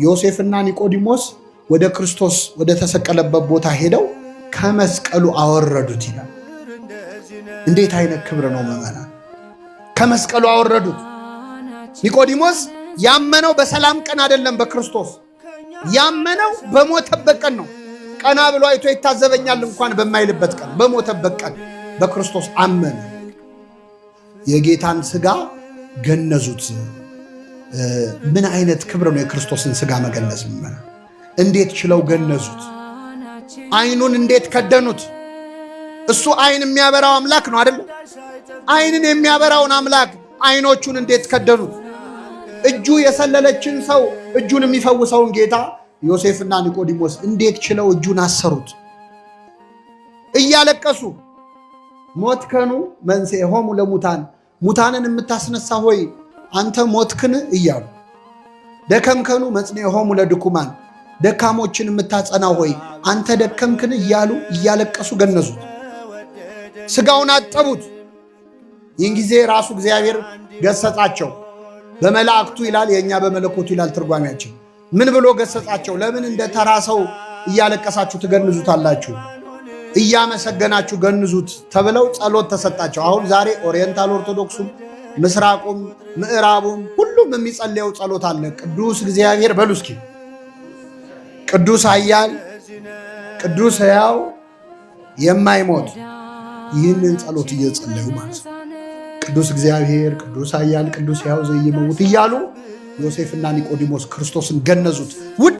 ዮሴፍና ኒቆዲሞስ ወደ ክርስቶስ ወደ ተሰቀለበት ቦታ ሄደው ከመስቀሉ አወረዱት ይላል። እንዴት አይነት ክብር ነው መመና! ከመስቀሉ አወረዱት። ኒቆዲሞስ ያመነው በሰላም ቀን አይደለም፣ በክርስቶስ ያመነው በሞተበት ቀን ነው። ቀና ብሎ አይቶ ይታዘበኛል እንኳን በማይልበት ቀን በሞተበት ቀን በክርስቶስ አመነ። የጌታን ስጋ ገነዙት። ምን አይነት ክብር ነው የክርስቶስን ስጋ መገነዝ! እንዴት ችለው ገነዙት! አይኑን እንዴት ከደኑት! እሱ አይን የሚያበራው አምላክ ነው አይደል? አይንን የሚያበራውን አምላክ አይኖቹን እንዴት ከደኑት! እጁ የሰለለችን ሰው እጁን የሚፈውሰውን ጌታ ዮሴፍና ኒቆዲሞስ እንዴት ችለው እጁን አሰሩት! እያለቀሱ ሞትከኑ መንሥኤሆሙ ለሙታን፣ ሙታንን የምታስነሳ ሆይ አንተ ሞትክን እያሉ፣ ደከምከኑ መጽንዔሆሙ ለድኩማን፣ ደካሞችን የምታጸና ሆይ አንተ ደከምክን እያሉ እያለቀሱ ገነዙት። ስጋውን አጠቡት። ይህን ጊዜ ራሱ እግዚአብሔር ገሰጻቸው በመላእክቱ ይላል፣ የእኛ በመለኮቱ ይላል ትርጓሜያችን። ምን ብሎ ገሰጻቸው? ለምን እንደ ተራ ሰው እያለቀሳችሁ ትገንዙታላችሁ? እያመሰገናችሁ ገንዙት ተብለው ጸሎት ተሰጣቸው። አሁን ዛሬ ኦሪየንታል ኦርቶዶክሱም ምስራቁም ምዕራቡም ሁሉም የሚጸልየው ጸሎት አለ። ቅዱስ እግዚአብሔር በሉ እስኪ። ቅዱስ ኃያል፣ ቅዱስ ሕያው፣ የማይሞት ይህንን ጸሎት እየጸለዩ ማለት ነው። ቅዱስ እግዚአብሔር፣ ቅዱስ ኃያል፣ ቅዱስ ሕያው ዘኢይመውት እያሉ ዮሴፍና ኒቆዲሞስ ክርስቶስን ገነዙት። ውድ